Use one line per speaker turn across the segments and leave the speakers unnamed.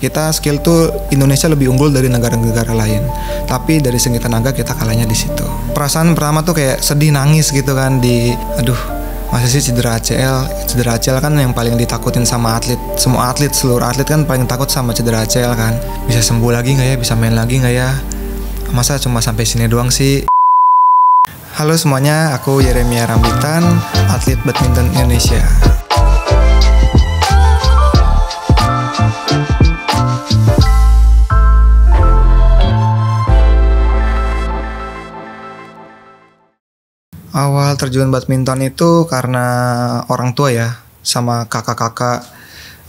Kita skill tuh Indonesia lebih unggul dari negara-negara lain. Tapi dari segi tenaga kita kalahnya di situ. Perasaan pertama tuh kayak sedih nangis gitu kan masa sih cedera ACL. Cedera ACL kan yang paling ditakutin sama atlet. Semua atlet, seluruh atlet kan paling takut sama cedera ACL kan. Bisa sembuh lagi nggak ya? Bisa main lagi nggak ya? Masa cuma sampai sini doang sih? Halo semuanya, aku Yeremia Rambitan, atlet badminton Indonesia. Awal terjun badminton itu karena orang tua ya, sama kakak-kakak.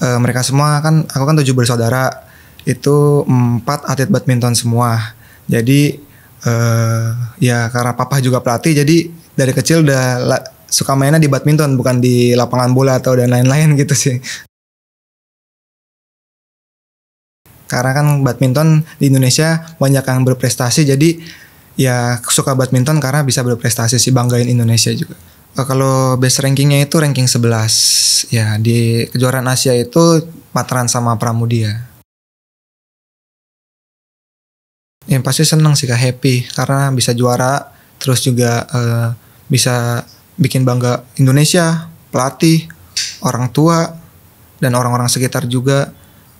Mereka semua kan, aku kan 7 bersaudara, itu 4 atlet badminton semua. Jadi ya karena papa juga pelatih, jadi dari kecil udah suka mainnya di badminton, bukan di lapangan bola atau dan lain-lain gitu sih. Karena kan badminton di Indonesia banyak yang berprestasi, jadi ya suka badminton karena bisa berprestasi sih, banggain Indonesia juga. Kalau best rankingnya itu ranking 11. Ya di kejuaraan Asia itu partneran sama Pramudia. Yang pasti seneng sih, Kak, happy karena bisa juara, terus juga bisa bikin bangga Indonesia, pelatih, orang tua, dan orang-orang sekitar juga.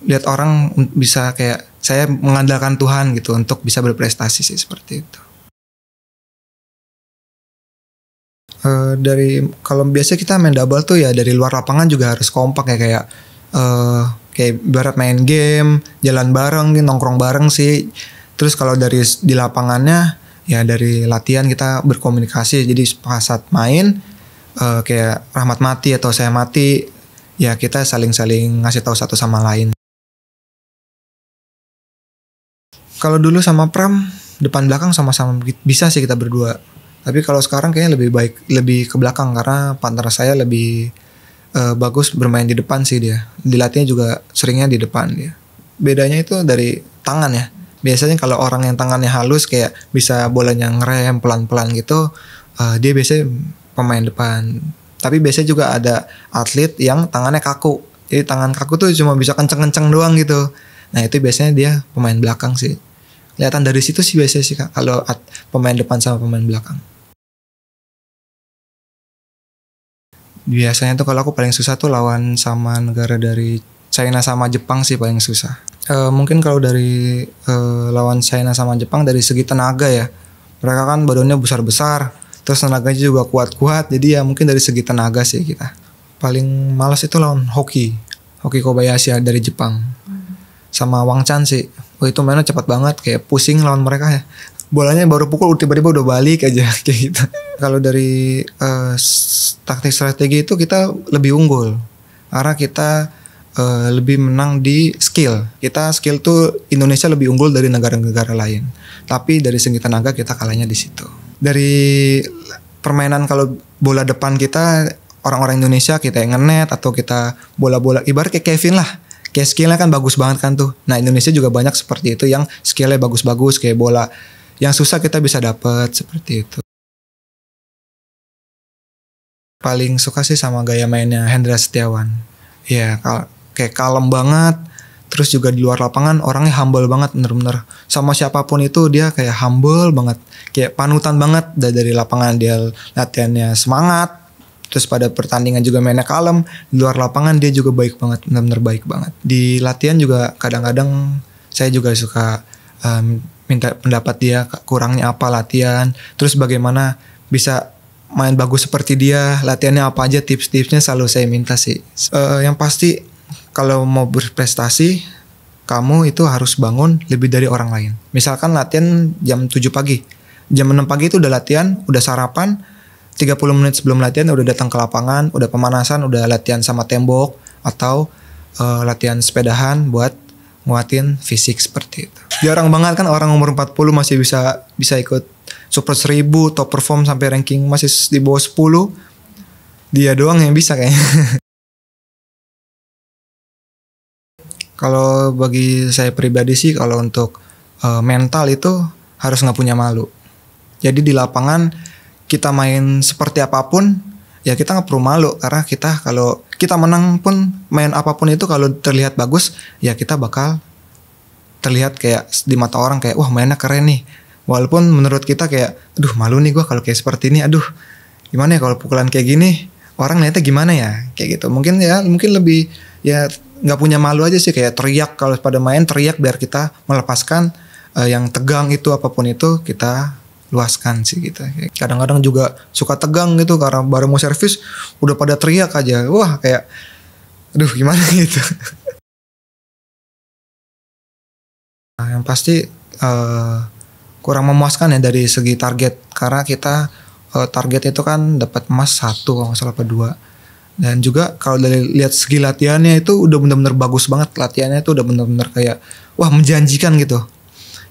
Lihat orang bisa kayak saya mengandalkan Tuhan gitu untuk bisa berprestasi sih, seperti itu. Kalau biasa kita main double tuh ya dari luar lapangan juga harus kompak ya, kayak ibarat main game, jalan bareng, nongkrong bareng sih. Terus kalau di lapangannya ya dari latihan kita berkomunikasi. Jadi pas saat main kayak Rahmat mati atau saya mati, ya kita saling-saling ngasih tahu satu sama lain. Kalau dulu sama Pram depan belakang sama-sama bisa sih kita berdua. Tapi kalau sekarang kayaknya lebih ke belakang karena partner saya lebih bagus bermain di depan sih dia. Dilatihnya juga seringnya di depan dia. Bedanya itu dari tangan ya. Biasanya kalau orang yang tangannya halus kayak bisa bolanya ngerem pelan-pelan gitu, dia biasanya pemain depan. Tapi biasanya juga ada atlet yang tangannya kaku. Jadi tangan kaku tuh cuma bisa kenceng-kenceng doang gitu. Nah itu biasanya dia pemain belakang sih. Kelihatan dari situ sih biasanya sih, Kak, kalau pemain depan sama pemain belakang. Biasanya tuh kalau aku paling susah tuh lawan sama negara dari China sama Jepang sih paling susah. Mungkin kalau dari lawan China sama Jepang dari segi tenaga ya. Mereka kan badannya besar-besar, terus tenaganya juga kuat-kuat. Jadi ya mungkin dari segi tenaga sih kita. Paling malas itu lawan Hoki Kobayashi dari Jepang. Sama Wang Chan sih. Itu mainnya cepat banget, kayak pusing lawan mereka ya. Bolanya baru pukul tiba-tiba udah balik aja kayak gitu. Kalau dari taktik strategi itu kita lebih unggul karena kita lebih menang di skill. Kita skill tuh Indonesia lebih unggul dari negara-negara lain. Tapi dari segi tenaga kita kalahnya di situ. Dari permainan kalau bola depan kita orang-orang Indonesia kita yang nge-net atau kita bola-bola ibarat kayak Kevin lah. Kayak skillnya kan bagus banget kan tuh. Nah Indonesia juga banyak seperti itu yang skillnya bagus-bagus kayak bola. Yang susah kita bisa dapet seperti itu. Paling suka sih sama gaya mainnya Hendra Setiawan. Ya kayak kalem banget. Terus juga di luar lapangan orangnya humble banget bener-bener. Sama siapapun itu dia kayak humble banget. Kayak panutan banget dari lapangan dia latihannya semangat. Terus pada pertandingan juga mainnya kalem. Di luar lapangan dia juga baik banget, benar-benar baik banget. Di latihan juga kadang-kadang saya juga suka minta pendapat dia, kurangnya apa latihan. Terus bagaimana bisa main bagus seperti dia, latihannya apa aja, tips-tipsnya selalu saya minta sih. Yang pasti kalau mau berprestasi, kamu itu harus bangun lebih dari orang lain. Misalkan latihan jam 7 pagi. Jam 6 pagi itu udah latihan, udah sarapan. 30 menit sebelum latihan udah datang ke lapangan, udah pemanasan, udah latihan sama tembok atau latihan sepedahan buat nguatin fisik seperti itu. Jarang banget kan orang umur 40 masih bisa ikut Super 1000, top perform sampai ranking masih di bawah 10. Dia doang yang bisa kayaknya. Kalau bagi saya pribadi sih kalau untuk mental itu harus nggak punya malu. Jadi di lapangan kita main seperti apapun ya kita nggak perlu malu karena kalau kita menang pun, main apapun itu kalau terlihat bagus, ya kita bakal terlihat kayak di mata orang kayak wah mainnya keren nih. Walaupun menurut kita kayak aduh malu nih gue kalau kayak seperti ini, aduh gimana ya kalau pukulan kayak gini, orang lihatnya gimana ya kayak gitu. Mungkin lebih ya nggak punya malu aja sih, kayak teriak kalau pada main, teriak biar kita melepaskan yang tegang itu, apapun itu kita luaskan sih gitu. Kadang-kadang juga suka tegang gitu karena baru mau servis udah pada teriak aja, wah kayak aduh gimana gitu. Nah, yang pasti kurang memuaskan ya dari segi target, karena kita target itu kan dapat emas 1 kalau nggak salah apa 2. Dan juga kalau dari lihat segi latihannya itu udah benar-benar bagus banget, latihannya itu udah benar-benar kayak wah menjanjikan gitu.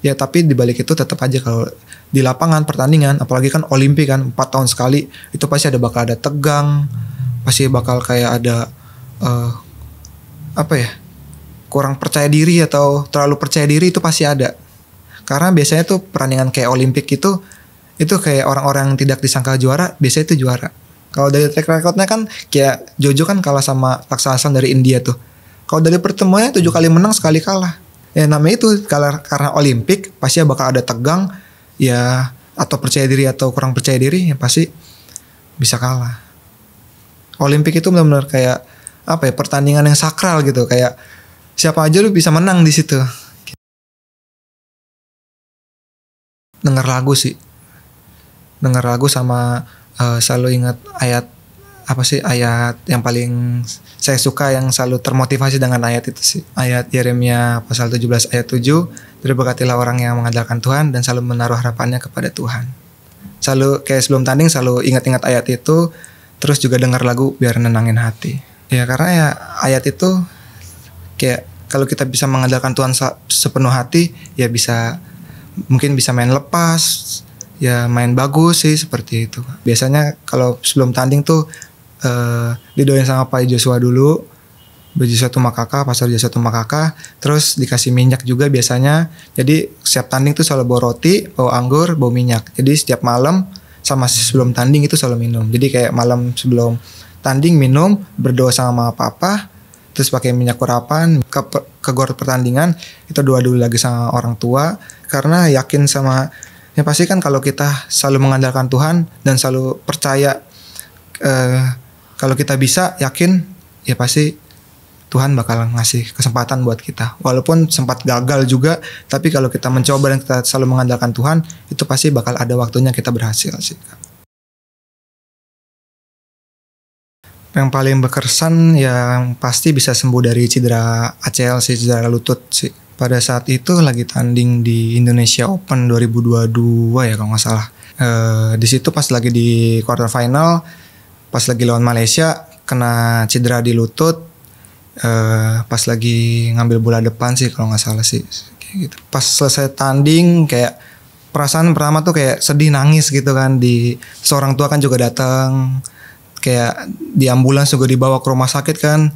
Ya tapi dibalik itu tetap aja kalau di lapangan pertandingan, apalagi kan Olimpik kan 4 tahun sekali, itu pasti bakal ada tegang, pasti bakal kayak ada kurang percaya diri atau terlalu percaya diri, itu pasti ada. Karena biasanya tuh pertandingan kayak Olimpik itu kayak orang-orang yang tidak disangka juara biasanya itu juara. Kalau dari track recordnya kan kayak Jojo kan kalah sama Laksa Hasan dari India tuh. Kalau dari pertemuannya 7 kali menang, sekali kalah. Ya namanya itu karena Olimpik pasti bakal ada tegang ya, atau percaya diri atau kurang percaya diri, ya pasti bisa kalah. Olimpik itu benar-benar kayak pertandingan yang sakral gitu, kayak siapa aja lu bisa menang di situ. Dengar lagu sih, sama selalu ingat ayat ayat yang paling saya suka, yang selalu termotivasi dengan ayat itu sih. Ayat Yeremia pasal 17 ayat 7, berberkatilah orang yang mengandalkan Tuhan dan selalu menaruh harapannya kepada Tuhan. Selalu kayak sebelum tanding selalu ingat-ingat ayat itu, terus juga dengar lagu biar nenangin hati. Ya karena ya ayat itu kayak kalau kita bisa mengandalkan Tuhan sepenuh hati, ya mungkin bisa main lepas, ya main bagus sih, seperti itu. Biasanya kalau sebelum tanding tuh didoain sama Pak Joshua dulu, Joshua Tumakaka, Pastor Joshua Tumakaka, terus dikasih minyak juga biasanya. Jadi setiap tanding tuh selalu bawa roti, bawa anggur, bawa minyak. Jadi setiap malam sama sebelum tanding itu selalu minum. Jadi kayak malam sebelum tanding minum, berdoa sama papa, terus pakai minyak urapan ke gor pertandingan, itu doa dulu lagi sama orang tua, karena yakin sama ya pasti kan kalau kita selalu mengandalkan Tuhan dan selalu percaya kalau kita bisa, yakin ya pasti Tuhan bakal ngasih kesempatan buat kita. Walaupun sempat gagal juga, tapi kalau kita mencoba dan kita selalu mengandalkan Tuhan, itu pasti bakal ada waktunya kita berhasil sih. Yang paling berkesan yang pasti bisa sembuh dari cedera ACL sih, cedera lutut sih. Pada saat itu lagi tanding di Indonesia Open 2022 ya kalau nggak salah. Di situ pas lagi di quarter final, pas lagi lawan Malaysia, kena cedera di lutut. Pas lagi ngambil bola depan sih kalau nggak salah sih. Kayak gitu. Pas selesai tanding kayak perasaan pertama tuh kayak sedih, nangis gitu kan. Seorang tua kan juga datang. Kayak di ambulans juga dibawa ke rumah sakit kan.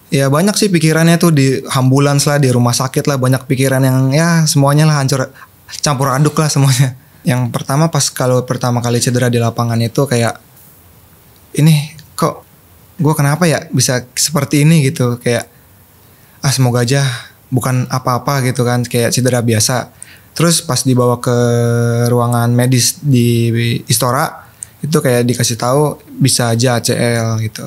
Ya banyak sih pikirannya tuh di ambulans lah, di rumah sakit lah, banyak pikiran yang ya semuanya lah hancur, campur aduk lah semuanya. Yang pertama kalau pertama kali cedera di lapangan itu kayak ini kok gue kenapa ya bisa seperti ini gitu, kayak semoga aja bukan apa-apa gitu kan, kayak cedera biasa. Terus pas dibawa ke ruangan medis di Istora, itu kayak dikasih tahu bisa aja ACL gitu.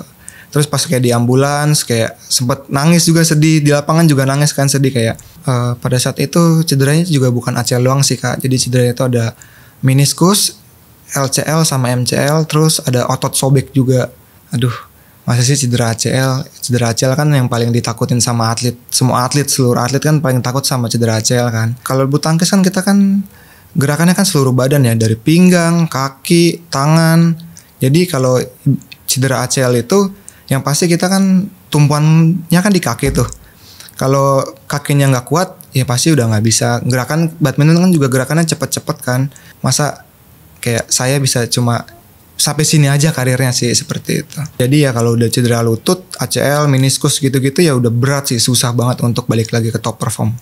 Terus pas kayak di ambulans kayak sempet nangis juga, sedih, di lapangan juga nangis kan, sedih kayak pada saat itu cederanya juga bukan ACL doang sih Kak. Jadi cederanya itu ada meniskus, LCL sama MCL, terus ada otot sobek juga. Aduh, masa sih cedera ACL? Cedera ACL kan yang paling ditakutin sama atlet. Semua atlet, seluruh atlet kan paling takut sama cedera ACL kan. Kalau bulu tangkis kan kita kan gerakannya kan seluruh badan ya, dari pinggang, kaki, tangan. Jadi kalau cedera ACL itu yang pasti kita kan tumpuannya kan di kaki tuh. Kalau kakinya nggak kuat, ya pasti udah nggak bisa. Gerakan badminton kan juga gerakannya cepet-cepet kan. Masa kayak saya bisa cuma sampai sini aja karirnya sih, seperti itu. Jadi ya kalau udah cedera lutut, ACL, meniskus gitu-gitu ya udah berat sih, susah banget untuk balik lagi ke top perform.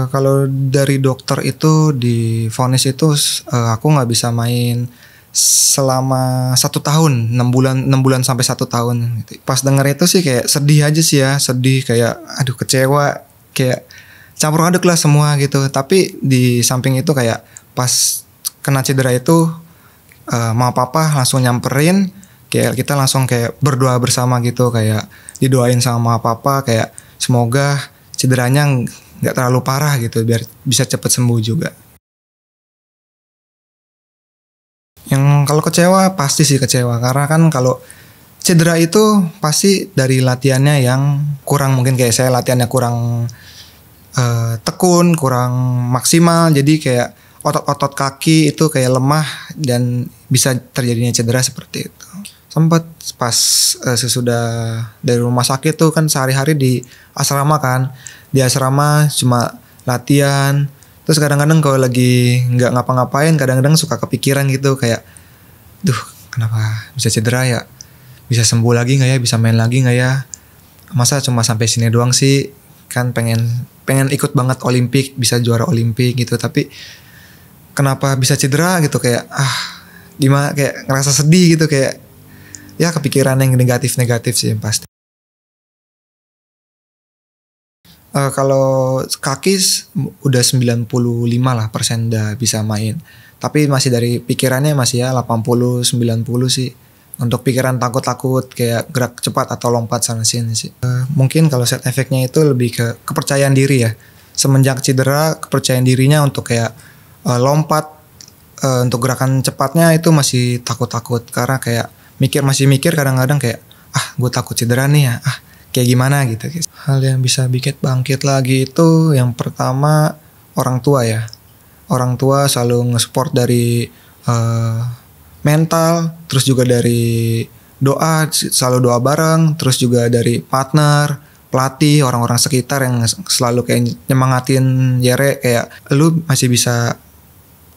Kalau dari dokter itu di vonis itu aku nggak bisa main selama 1 tahun, 6 bulan sampai 1 tahun gitu. Pas denger itu sih kayak sedih aja sih ya, sedih kayak aduh kecewa, kayak campur aduk lah semua gitu. Tapi di samping itu kayak pas kena cedera itu mama papa langsung nyamperin, kayak kita langsung kayak berdoa bersama gitu, kayak didoain sama mama papa kayak semoga cederanya nggak terlalu parah gitu biar bisa cepet sembuh juga. Yang kalau kecewa pasti sih kecewa, karena kan kalau cedera itu pasti dari latihannya yang kurang, mungkin kayak saya latihannya kurang tekun, kurang maksimal, jadi kayak otot-otot kaki itu kayak lemah dan bisa terjadinya cedera seperti itu. Sempat pas sesudah dari rumah sakit tuh kan sehari-hari di asrama kan, di asrama cuma latihan. Terus kadang-kadang kalau lagi nggak ngapa-ngapain, kadang-kadang suka kepikiran gitu kayak, duh kenapa bisa cedera ya? Bisa sembuh lagi nggak ya? Bisa main lagi nggak ya? Masa cuma sampai sini doang sih? Kan pengen ikut banget Olimpik, bisa juara Olimpik gitu. Tapi kenapa bisa cedera gitu, kayak gimana, kayak ngerasa sedih gitu, kayak ya kepikiran yang negatif-negatif sih pasti. Kalau kaki udah 95% lah udah bisa main. Tapi masih dari pikirannya masih ya 80-90 sih. Untuk pikiran takut-takut kayak gerak cepat atau lompat sana sini sih. Mungkin kalau set efeknya itu lebih ke kepercayaan diri ya. Semenjak cedera, kepercayaan dirinya untuk kayak lompat, untuk gerakan cepatnya itu masih takut-takut. Karena kayak masih mikir kadang-kadang kayak gue takut cedera nih ya, kayak gimana gitu. Hal yang bisa bikin bangkit lagi itu yang pertama orang tua ya. Orang tua selalu nge-support dari mental, terus juga dari doa, selalu doa bareng, terus juga dari partner, pelatih, orang-orang sekitar yang selalu kayak nyemangatin Yere, kayak lu masih bisa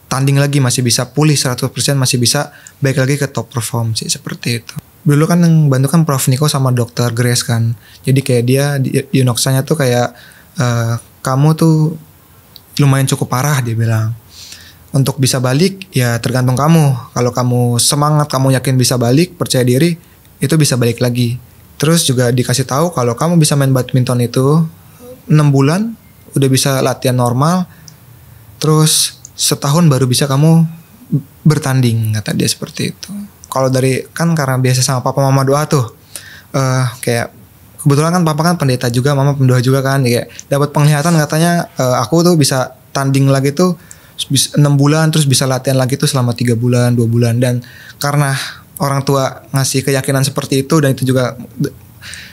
tanding lagi, masih bisa pulih 100%, masih bisa balik lagi ke top perform sih, seperti itu. Dulu kan yang bantu kan Prof Niko sama Dr. Grace kan. Jadi kayak dia di Unoxanya tuh kayak kamu tuh lumayan cukup parah, dia bilang. Untuk bisa balik ya tergantung kamu. Kalau kamu semangat, kamu yakin bisa balik, percaya diri, itu bisa balik lagi. Terus juga dikasih tahu kalau kamu bisa main badminton itu 6 bulan udah bisa latihan normal. Terus setahun baru bisa kamu bertanding, kata dia seperti itu. Kalau dari kan karena biasa sama papa mama doa tuh, kayak kebetulan kan papa kan pendeta juga, mama pendoa juga kan, kayak dapat penglihatan katanya aku tuh bisa tanding lagi tuh 6 bulan, terus bisa latihan lagi tuh selama 3 bulan 2 bulan. Dan karena orang tua ngasih keyakinan seperti itu, dan itu juga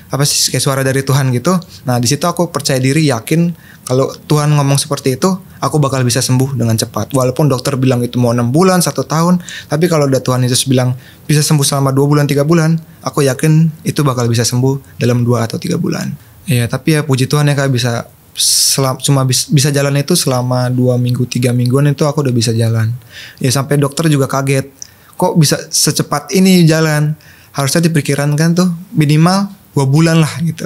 kayak suara dari Tuhan gitu. Nah di situ aku percaya diri, yakin kalau Tuhan ngomong seperti itu, aku bakal bisa sembuh dengan cepat. Walaupun dokter bilang itu mau 6 bulan, 1 tahun, tapi kalau udah Tuhan Yesus bilang bisa sembuh selama 2 bulan, 3 bulan, aku yakin itu bakal bisa sembuh dalam 2 atau 3 bulan. Iya, tapi ya puji Tuhan ya Kak, bisa jalan itu selama 2 minggu, 3 mingguan itu aku udah bisa jalan. Ya sampai dokter juga kaget, kok bisa secepat ini jalan? Harusnya diperkirakan tuh minimal 2 bulan lah gitu.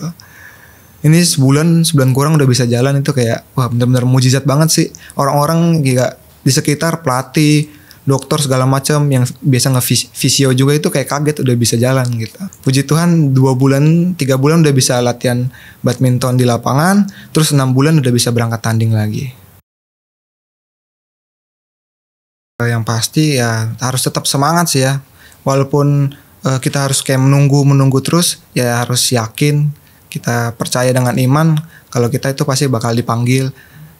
Ini sebulan kurang udah bisa jalan, itu kayak wah benar-benar mujizat banget sih. Orang-orang juga di sekitar, pelatih, dokter segala macam yang biasa nge-fisio juga itu kayak kaget udah bisa jalan gitu. Puji Tuhan 2 bulan 3 bulan udah bisa latihan badminton di lapangan, terus 6 bulan udah bisa berangkat tanding lagi. Yang pasti ya harus tetap semangat sih ya. Walaupun kita harus kayak menunggu terus, ya harus yakin, kita percaya dengan iman kalau kita itu pasti bakal dipanggil.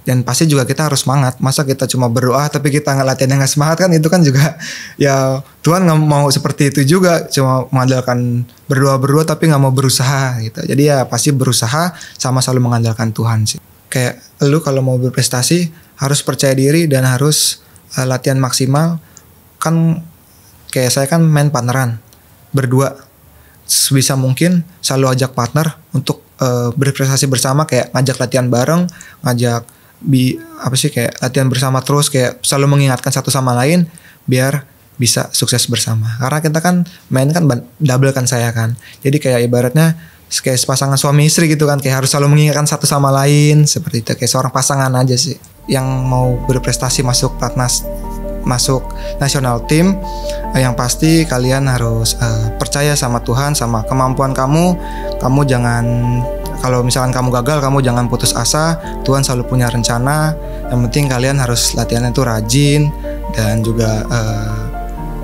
Dan pasti juga kita harus semangat. Masa kita cuma berdoa tapi kita nggak latihan yang nggak semangat, kan itu kan juga ya Tuhan nggak mau seperti itu juga, cuma mengandalkan berdoa tapi nggak mau berusaha gitu. Jadi ya pasti berusaha sama selalu mengandalkan Tuhan sih. Kayak lu kalau mau berprestasi harus percaya diri dan harus latihan maksimal. Kan kayak saya kan main partneran berdua, sebisa mungkin selalu ajak partner untuk berprestasi bersama, kayak ngajak latihan bareng, ngajak kayak latihan bersama, terus kayak selalu mengingatkan satu sama lain biar bisa sukses bersama. Karena kita kan main kan double kan saya kan, jadi kayak ibaratnya kayak pasangan suami istri gitu kan, kayak harus selalu mengingatkan satu sama lain, seperti itu, kayak seorang pasangan aja sih. Yang mau berprestasi masuk platnas masuk national team, yang pasti kalian harus percaya sama Tuhan, sama kemampuan kamu. Kamu jangan, kalau misalkan kamu gagal, kamu jangan putus asa. Tuhan selalu punya rencana. Yang penting kalian harus latihannya itu rajin dan juga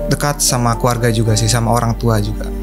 dekat sama keluarga juga sih, sama orang tua juga.